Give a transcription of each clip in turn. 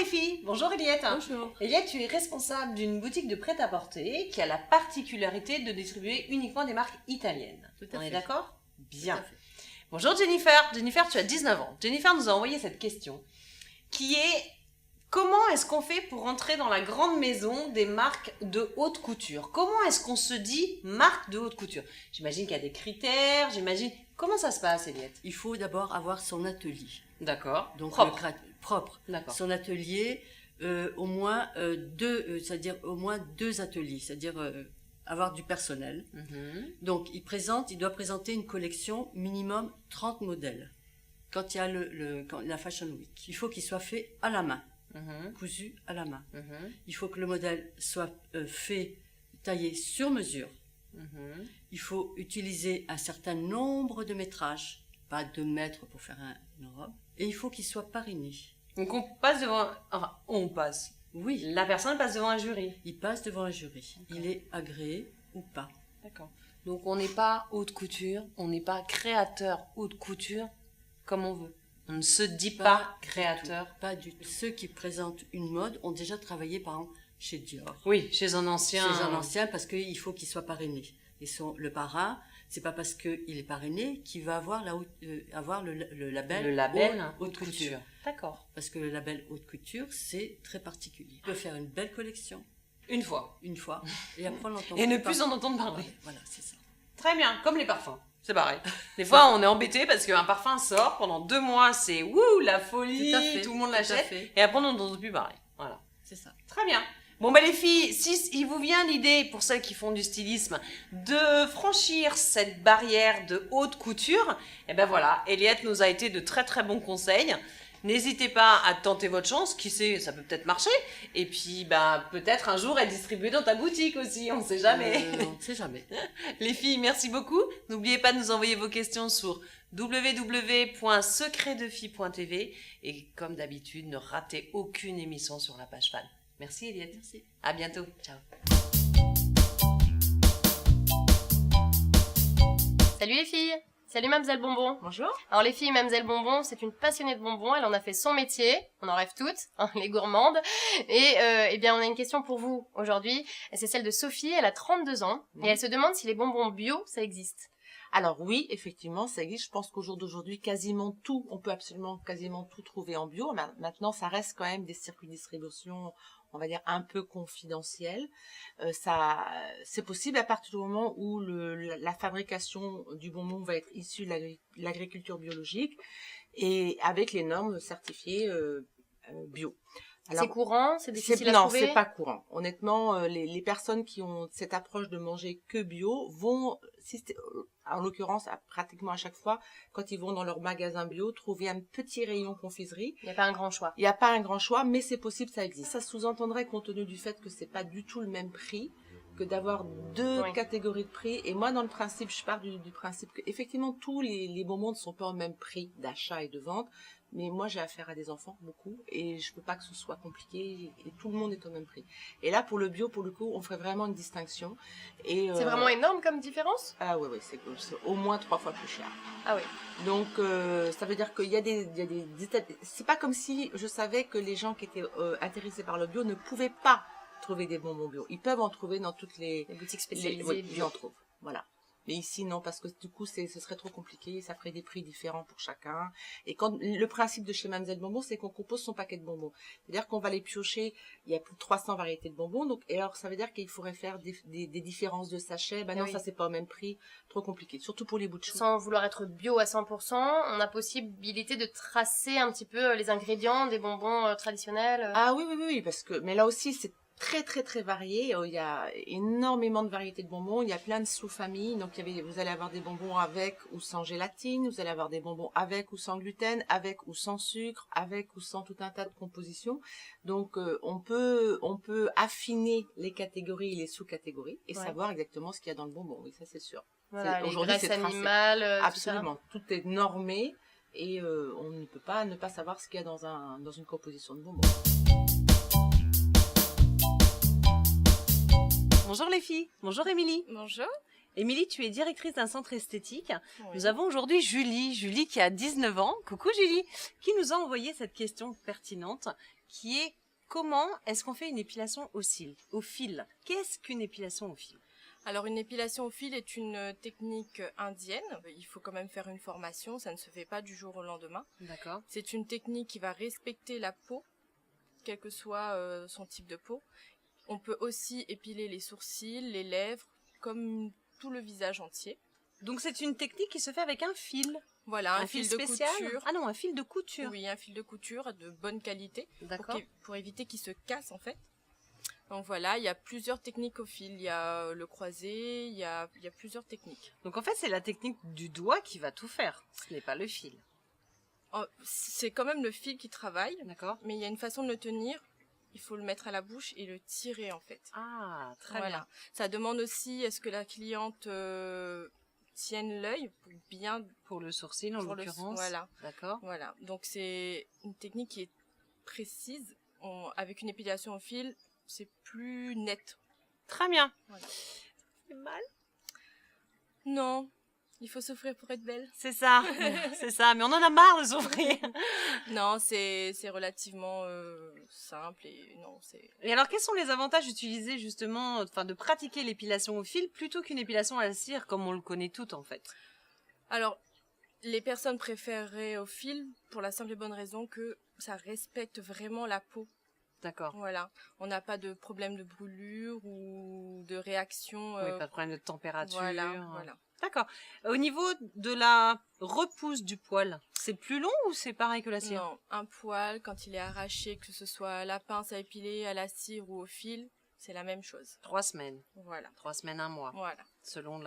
filles, bonjour Eliette. Bonjour. Eliette, tu es responsable d'une boutique de prêt-à-porter qui a la particularité de distribuer uniquement des marques italiennes. Tout à On fait. est d'accord? Bien. Tout à fait. Bonjour Jennifer. Jennifer, tu as 19 ans. Jennifer nous a envoyé cette question qui est: comment est-ce qu'on fait pour entrer dans la grande maison des marques de haute couture? Comment est-ce qu'on se dit marque de haute couture? J'imagine qu'il y a des critères, Comment ça se passe, Eliette? Il faut d'abord avoir son atelier. D'accord. Donc Propre. propre. D'accord. Son atelier, au moins c'est-à-dire au moins 2 ateliers, c'est-à-dire avoir du personnel. Mhm. Donc il doit présenter une collection minimum 30 modèles. Quand il y a la Fashion Week, il faut qu'il soit fait à la main, Mhm. cousu à la main. Mhm. Il faut que le modèle soit taillé sur mesure. Mhm. Il faut utiliser un certain nombre de métrages, pas 2 mètres pour faire une robe, et il faut qu'il soit parrainé. Donc on passe devant... Enfin, on passe. Oui, La personne passe devant un jury. il passe devant un jury. D'accord. Il est agréé ou pas. D'accord. Donc on n'est pas haute couture, on n'est pas créateur haute couture comme on veut. On ne se dit pas créateur. Pas du tout. Ceux qui présentent une mode ont déjà travaillé, par exemple, chez Dior. Oui, chez un ancien. Chez un ancien, parce qu'il faut qu'il soit parrainé. Le parrain, c'est pas parce qu'il est parrainé qu'il va avoir le label, Le label haute couture. D'accord. Parce que le label haute couture, c'est très particulier. Il peut faire une belle collection, Une fois. une fois, et après on l'entend Et ne plus plus en entendre parler. Voilà, c'est ça. Très bien, comme les parfums. C'est pareil. Des fois, on est embêté parce qu'un parfum sort, pendant 2 mois, c'est wouh, la folie, Tout à fait, tout le monde tout à l'achète. fait. Et après, on n'entend plus parler. Voilà. C'est ça. Très bien. Bon, bah les filles, si il vous vient l'idée, pour celles qui font du stylisme, de franchir cette barrière de haute couture, eh ben voilà, Eliette nous a été de très très bons conseils. N'hésitez pas à tenter votre chance, qui sait, ça peut peut-être marcher. Et puis, bah, peut-être un jour être distribué dans ta boutique aussi, on sait jamais. On ne sait jamais. Les filles, merci beaucoup. N'oubliez pas de nous envoyer vos questions sur www.secretdefille.tv et comme d'habitude, ne ratez aucune émission sur la page fan. Merci Eliette. Merci. À bientôt. Ciao. Salut les filles. Salut Mademoiselle Bonbon. Bonjour. Alors les filles, Mademoiselle Bonbon, c'est une passionnée de bonbons, elle en a fait son métier, on en rêve toutes, hein, les gourmandes. Et eh bien on a une question pour vous aujourd'hui, et c'est celle de Sophie, elle a 32 ans, et elle se demande si les bonbons bio, ça existe. Alors oui, effectivement, ça existe. Je pense qu'au jour d'aujourd'hui, on peut absolument quasiment tout trouver en bio. Maintenant, ça reste quand même des circuits de distribution, on va dire, un peu confidentiels. C'est possible à partir du moment où la fabrication du bonbon va être issue de l'agriculture biologique et avec les normes certifiées bio. C'est courant, c'est difficile à Non, trouver. c'est pas courant. Honnêtement, les personnes qui ont cette approche de manger que bio vont, en l'occurrence, pratiquement à chaque fois, quand ils vont dans leur magasin bio, trouver un petit rayon confiserie. Il n'y a pas un grand choix. Il n'y a pas un grand choix, mais c'est possible, ça existe. Ça sous-entendrait, compte tenu du fait que c'est pas du tout le même prix, que d'avoir 2 Oui. catégories de prix. Et moi, dans le principe, je pars du principe que, effectivement, tous les bonbons ne sont pas au même prix d'achat et de vente. Mais moi, j'ai affaire à des enfants, beaucoup, et je veux pas que ce soit compliqué, et tout le monde est au même prix. Et là, pour le bio, pour le coup, on ferait vraiment une distinction. Et, C'est vraiment énorme comme différence? Ah oui, c'est au moins 3 fois plus cher. Ah oui. Donc, ça veut dire qu'il y a des c'est pas comme si je savais que les gens qui étaient intéressés par le bio ne pouvaient pas trouver des bonbons bio. Ils peuvent en trouver dans toutes Les boutiques spécialisées oui, bio. ils en trouvent. Voilà. Mais ici, non, parce que du coup, ce serait trop compliqué, ça ferait des prix différents pour chacun. Et le principe de chez Mademoiselle Bonbon, c'est qu'on compose son paquet de bonbons. C'est-à-dire qu'on va les piocher, il y a plus de 300 variétés de bonbons, donc, et alors ça veut dire qu'il faudrait faire des différences de sachets. Ben non, Oui. ça c'est pas au même prix, trop compliqué, surtout pour les bouts de chou. Sans vouloir être bio à 100%, on a possibilité de tracer un petit peu les ingrédients des bonbons traditionnels. Ah oui, parce que, mais là aussi, c'est très très très varié. Il y a énormément de variétés de bonbons. Il y a plein de sous-familles. Donc vous allez avoir des bonbons avec ou sans gélatine. Vous allez avoir des bonbons avec ou sans gluten, avec ou sans sucre, avec ou sans tout un tas de compositions. Donc on peut affiner les catégories et les sous-catégories et Ouais. savoir exactement ce qu'il y a dans le bonbon. Oui, ça c'est sûr. Voilà, les Aujourd'hui, graisses c'est tracé. animales, Absolument, tout est normé et on ne peut pas ne pas savoir ce qu'il y a dans une composition de bonbons. Bonjour les filles. Bonjour Émilie. Bonjour. Émilie, tu es directrice d'un centre esthétique. Oui. Nous avons aujourd'hui Julie qui a 19 ans. Coucou Julie, qui nous a envoyé cette question pertinente. qui est comment est-ce qu'on fait une épilation au fil. Qu'est-ce qu'une épilation au fil? Alors une épilation au fil est une technique indienne. Il faut quand même faire une formation, ça ne se fait pas du jour au lendemain. D'accord. C'est une technique qui va respecter la peau, quel que soit son type de peau. On peut aussi épiler les sourcils, les lèvres, comme tout le visage entier. Donc c'est une technique qui se fait avec un fil. Voilà, un fil de spécial. couture. Ah non, un fil de couture. Oui, un fil de couture de bonne qualité D'accord. pour éviter qu'il se casse en fait. Donc voilà, il y a plusieurs techniques au fil. Il y a le croisé, il y a plusieurs techniques. Donc en fait, c'est la technique du doigt qui va tout faire. Ce n'est pas le fil. C'est quand même le fil qui travaille, D'accord. mais il y a une façon de le tenir. Il faut le mettre à la bouche et le tirer en fait. Ah, très Voilà. bien. Ça demande aussi est-ce que la cliente tienne l'œil pour bien Pour le sourcil en pour l'occurrence. voilà. D'accord. Voilà. Donc c'est une technique qui est précise. Avec une épilation au fil, c'est plus net. Très bien. Voilà. C'est mal. Non, il faut souffrir pour être belle. C'est ça. C'est ça. Mais on en a marre de souffrir. Non, c'est relativement simple et non, c'est... Et alors, quels sont les avantages d'utiliser justement, enfin, de pratiquer l'épilation au fil plutôt qu'une épilation à la cire, comme on le connaît toutes en fait? Alors, les personnes préféreraient au fil pour la simple et bonne raison que ça respecte vraiment la peau. D'accord. Voilà, on n'a pas de problème de brûlure ou de réaction. Oui, pas de problème de température. Voilà. D'accord. Au niveau de la repousse du poil, c'est plus long ou c'est pareil que la cire? Non, un poil, quand il est arraché, que ce soit à la pince à épiler, à la cire ou au fil, c'est la même chose. 3 semaines. Voilà. 3 semaines, 1 mois. Voilà, Selon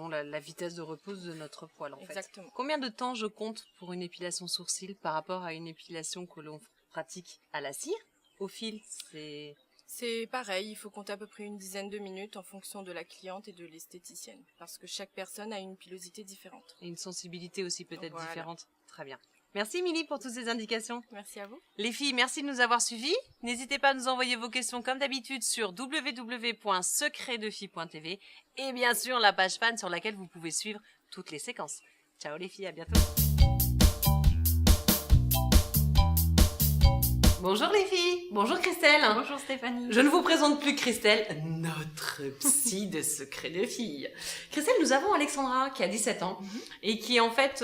la vitesse de repousse de notre poil, en fait. exactement. Combien de temps je compte pour une épilation sourcil par rapport à une épilation que l'on pratique à la cire? Au fil, C'est pareil, il faut compter à peu près une dizaine de minutes en fonction de la cliente et de l'esthéticienne. Parce que chaque personne a une pilosité différente. et une sensibilité aussi peut-être Voilà. différente. Très bien. Merci Émilie pour toutes ces indications. Merci à vous. Les filles, merci de nous avoir suivis. N'hésitez pas à nous envoyer vos questions comme d'habitude sur www.secretdefilles.tv et bien sûr la page fan sur laquelle vous pouvez suivre toutes les séquences. Ciao les filles, à bientôt. Bonjour les filles, bonjour Christelle. Bonjour Stéphanie. Je ne vous présente plus Christelle, notre psy de secret de filles. Christelle, nous avons Alexandra qui a 17 ans et qui en fait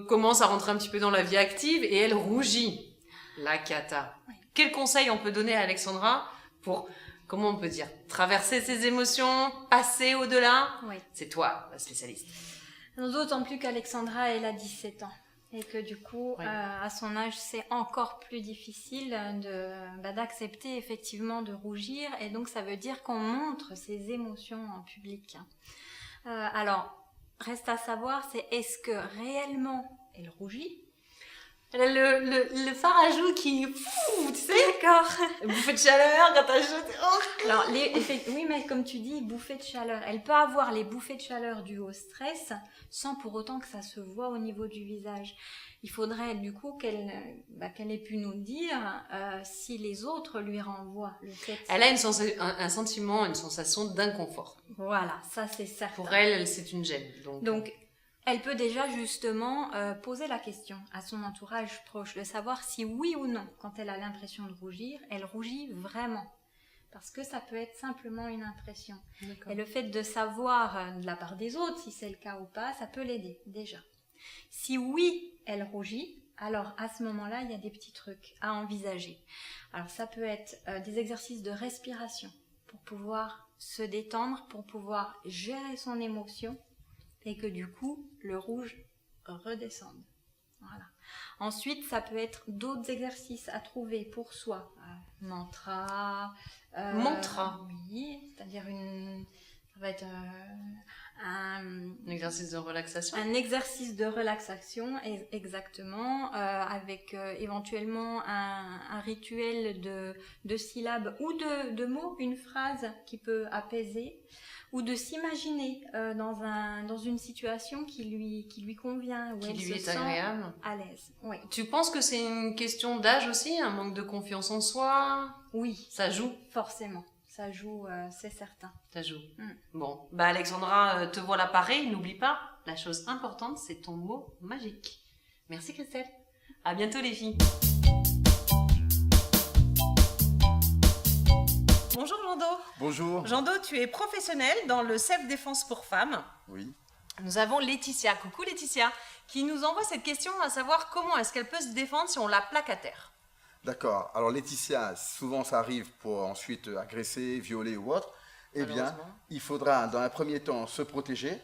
commence à rentrer un petit peu dans la vie active et elle rougit. La cata. Oui. Quel conseil on peut donner à Alexandra pour, comment on peut dire, traverser ses émotions, passer au-delà? Oui. C'est toi la spécialiste. D'autant plus qu'Alexandra, elle a 17 ans. Et que du coup, Oui. à son âge, c'est encore plus difficile d'accepter effectivement de rougir. Et donc, ça veut dire qu'on montre ses émotions en public. Alors, reste à savoir, c'est est-ce que réellement elle rougit? Elle a le phare à joues qui, tu sais, D'accord. bouffée de chaleur quand t'as chaud. Oh. Alors, oui, mais comme tu dis, bouffée de chaleur. Elle peut avoir les bouffées de chaleur dues au stress sans pour autant que ça se voit au niveau du visage. Il faudrait du coup qu'elle ait pu nous dire si les autres lui renvoient le fait. Elle a un sentiment, une sensation d'inconfort. Voilà, ça c'est certain. Pour elle, c'est une gêne. Donc, elle peut déjà justement poser la question à son entourage proche de savoir si oui ou non, quand elle a l'impression de rougir, elle rougit vraiment. Parce que ça peut être simplement une impression. D'accord. Et le fait de savoir de la part des autres si c'est le cas ou pas, ça peut l'aider déjà. Si oui, elle rougit, alors à ce moment-là, il y a des petits trucs à envisager. Alors ça peut être des exercices de respiration pour pouvoir se détendre, pour pouvoir gérer son émotion et que du coup, le rouge redescende. Voilà. Ensuite, ça peut être d'autres exercices à trouver pour soi. Mantra. Mantra. Oui, c'est-à-dire ça va être Un exercice de relaxation. un exercice de relaxation, exactement, avec éventuellement un rituel de syllabes ou de mots, une phrase qui peut apaiser, ou de s'imaginer dans une situation qui lui convient, où Qui elle lui se est sent agréable. à l'aise. Oui. Tu penses que c'est une question d'âge aussi, un manque de confiance en soi? Oui, Ça joue? forcément. Ça joue, c'est certain. Ça joue. Mm. Bon, bah Alexandra, te voilà pareil. N'oublie pas, la chose importante, c'est ton mot magique. Merci Christelle. À bientôt les filles. Bonjour Jando. Bonjour. Jando, tu es professionnel dans le self-défense pour femmes. Oui. Nous avons Laetitia, coucou Laetitia, qui nous envoie cette question à savoir comment est-ce qu'elle peut se défendre si on la plaque à terre. D'accord. Alors Laetitia, souvent ça arrive pour ensuite agresser, violer ou autre. Eh bien, Malheureusement. il faudra dans un premier temps se protéger,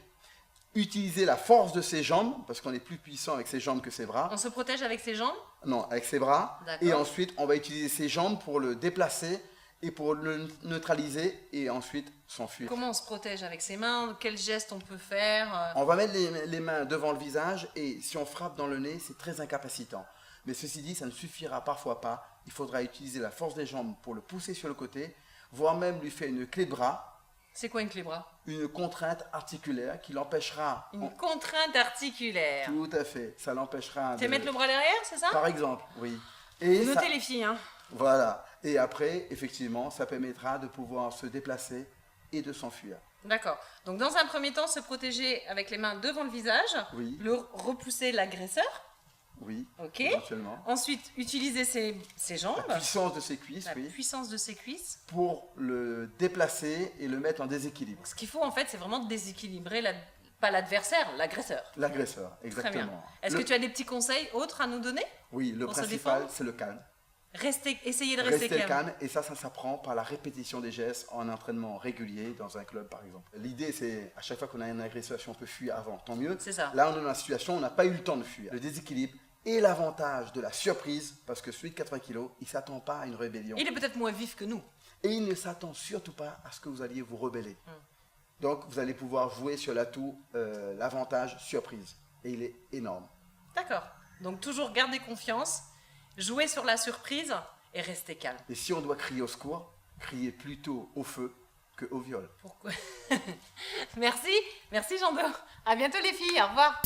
utiliser la force de ses jambes, parce qu'on est plus puissant avec ses jambes que ses bras. On se protège avec ses jambes. Non, avec ses bras. D'accord. Et ensuite, on va utiliser ses jambes pour le déplacer et pour le neutraliser et ensuite s'enfuir. Comment on se protège avec ses mains? Quels gestes on peut faire? On va mettre les mains devant le visage et si on frappe dans le nez, c'est très incapacitant. Mais ceci dit, ça ne suffira parfois pas. Il faudra utiliser la force des jambes pour le pousser sur le côté, voire même lui faire une clé de bras, C'est quoi une clé bras? une contrainte articulaire qui l'empêchera... Une contrainte articulaire. Tout à fait, ça l'empêchera C'est mettre le bras derrière, c'est ça? Par exemple, oui. Et ça- Notez les filles, hein. Voilà. Et après, effectivement, ça permettra de pouvoir se déplacer et de s'enfuir. D'accord. Donc dans un premier temps, se protéger avec les mains devant le visage, Oui, repousser l'agresseur, oui, ok. éventuellement. Ensuite, utiliser ses jambes, La puissance de ses cuisses, la oui, puissance de ses cuisses. pour le déplacer et le mettre en déséquilibre. Ce qu'il faut en fait, c'est vraiment déséquilibrer pas l'adversaire, l'agresseur. L'agresseur, Très exactement. bien. Est-ce Le- que tu as des petits conseils autres à nous donner? Oui, le pour se principal, défendre c'est le calme. Essayez de rester calme. calme, et ça s'apprend par la répétition des gestes en entraînement régulier dans un club, par exemple. L'idée, c'est à chaque fois qu'on a une agresseur, si on peut fuir avant, tant mieux. C'est ça. Là, on est dans la situation, on n'a pas eu le temps de fuir. Le déséquilibre et l'avantage de la surprise, parce que celui de 80 kg, il ne s'attend pas à une rébellion. Il est peut-être moins vif que nous. Et il ne s'attend surtout pas à ce que vous alliez vous rebeller. Hmm. Donc, vous allez pouvoir jouer sur l'atout, l'avantage surprise. Et il est énorme. D'accord. Donc toujours garder confiance, jouer sur la surprise et rester calme. Et si on doit crier au secours, criez plutôt au feu que au viol. Pourquoi? Merci Jean-Do. À bientôt les filles, au revoir.